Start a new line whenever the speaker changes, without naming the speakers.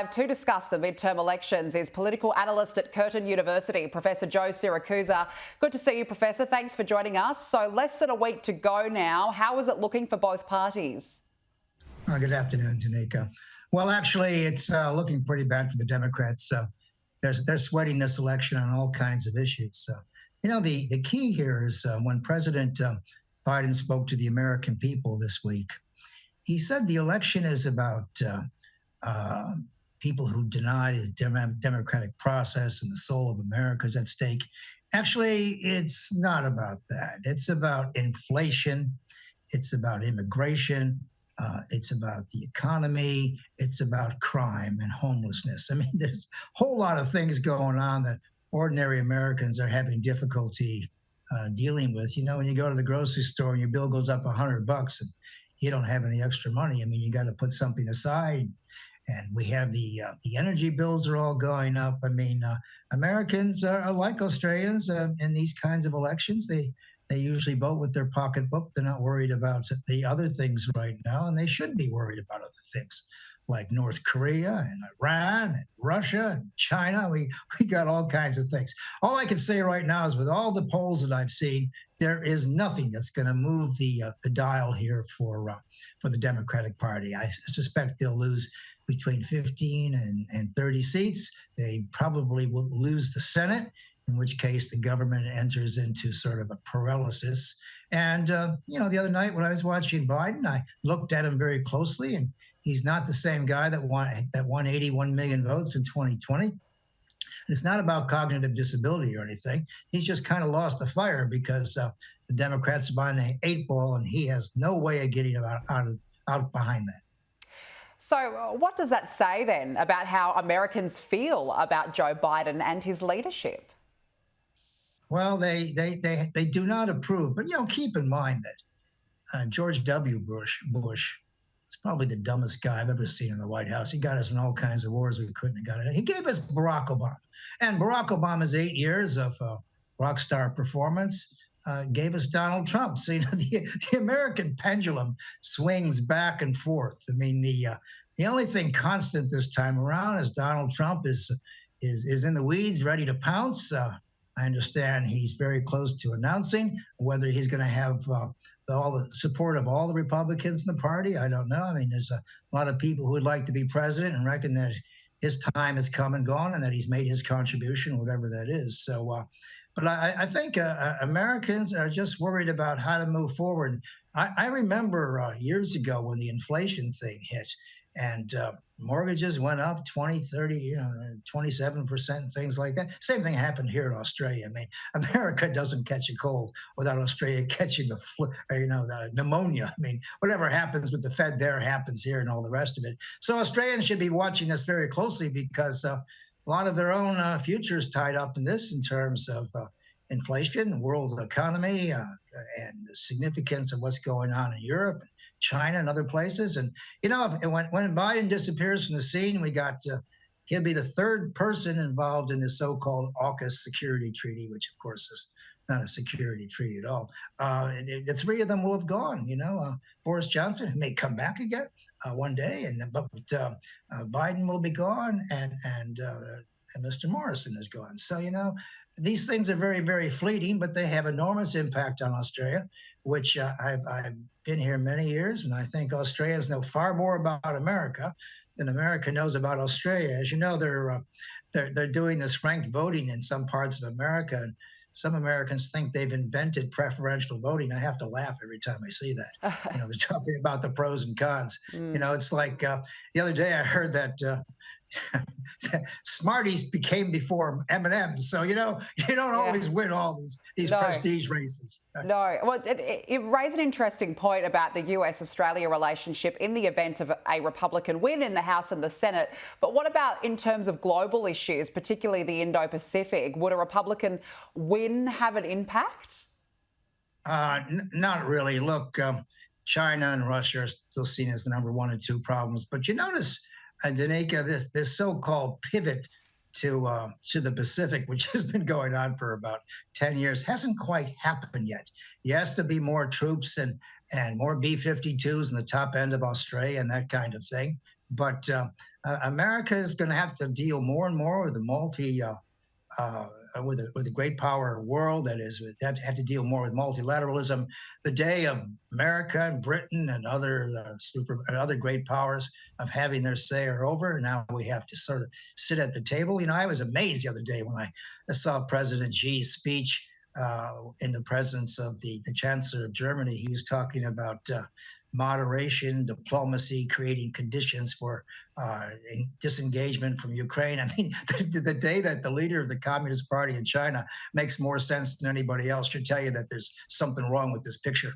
To discuss the midterm elections is political analyst at Curtin University, Professor Siracusa. Good to see you, Professor. Thanks for joining us. So less than a week to go now. How is it looking for both parties?
Good afternoon, Danica. Well, actually, it's looking pretty bad for the Democrats. They're sweating this election on all kinds of issues. The key here is when President Biden spoke to the American people this week, he said the election is about people who deny the democratic process and the soul of America is at stake. Actually, it's not about that. It's about inflation. It's about immigration. It's about the economy. It's about crime and homelessness. I mean, there's a whole lot of things going on that ordinary Americans are having difficulty dealing with. You know, when you go to the grocery store and your bill goes up $100 and you don't have any extra money, I mean, you got to put something aside. And we have the energy bills are all going up. I mean, Americans are like Australians in these kinds of elections. They usually vote with their pocketbook. They're not worried about the other things right now, and they should be worried about other things like North Korea and Iran and Russia and China. We got all kinds of things. All I can say right now is with all the polls that I've seen, there is nothing that's going to move the dial here for the Democratic Party. I suspect they'll lose between 15 and 30 seats. They probably will lose the Senate, in which case the government enters into sort of a paralysis. And, the other night when I was watching Biden, I looked at him very closely, and he's not the same guy that won 81 million votes in 2020. It's not about cognitive disability or anything. He's just kind of lost the fire because the Democrats are behind the 8 ball, and he has no way of getting out behind that.
So what does that say then about how Americans feel about Joe Biden and his leadership?
Well, they do not approve. But, keep in mind that George W. Bush is probably the dumbest guy I've ever seen in the White House. He got us in all kinds of wars we couldn't have got in. He gave us Barack Obama. And Barack Obama's 8 years of rock star performance gave us Donald Trump. So, the American pendulum swings back and forth. I mean, the only thing constant this time around is Donald Trump is in the weeds, ready to pounce. I understand he's very close to announcing whether he's going to have all the support of all the Republicans in the party. I don't know. I mean, there's a lot of people who would like to be president and reckon that his time has come and gone and that he's made his contribution, whatever that is. So, but I think Americans are just worried about how to move forward. I remember years ago when the inflation thing hit and mortgages went up 20, 30, 27%, things like that. Same thing happened here in Australia. I mean, America doesn't catch a cold without Australia catching the pneumonia. I mean, whatever happens with the Fed there happens here and all the rest of it. So Australians should be watching this very closely because a lot of their own futures tied up in this in terms of inflation, world economy, and the significance of what's going on in Europe, China, and other places. And, when Biden disappears from the scene, he'll be the third person involved in the so-called AUKUS security treaty, which, of course, is not a security treaty at all. The three of them will have gone. Boris Johnson may come back again one day, but Biden will be gone, and Mr. Morrison is gone. So, these things are very, very fleeting, but they have enormous impact on Australia, which I've been here many years, and I think Australians know far more about America than America knows about Australia. As you know, they're doing this ranked voting in some parts of America, and some Americans think they've invented preferential voting. I have to laugh every time I see that. They're talking about the pros and cons. It's like the other day I heard that Smarties became before M&Ms. So, you don't always win all these prestige races.
No. Well, it raised an interesting point about the US-Australia relationship in the event of a Republican win in the House and the Senate. But what about in terms of global issues, particularly the Indo-Pacific? Would a Republican win have an impact?
Not really. Look, China and Russia are still seen as the number 1 and 2 problems. But you notice, Danica, this so-called pivot to the Pacific, which has been going on for about 10 years, hasn't quite happened yet. Yes, to be more troops and more B-52s in the top end of Australia and that kind of thing. But America is going to have to deal more and more with the uh, with a great power world that is have to deal more with multilateralism. The day of America and Britain and other other great powers of having their say are over. Now we have to sort of sit at the table. You know, I was amazed the other day when I saw President Xi's speech in the presence of the Chancellor of Germany. He was talking about moderation, diplomacy, creating conditions for disengagement from Ukraine. I mean, the day that the leader of the Communist Party in China makes more sense than anybody else should tell you that there's something wrong with this picture.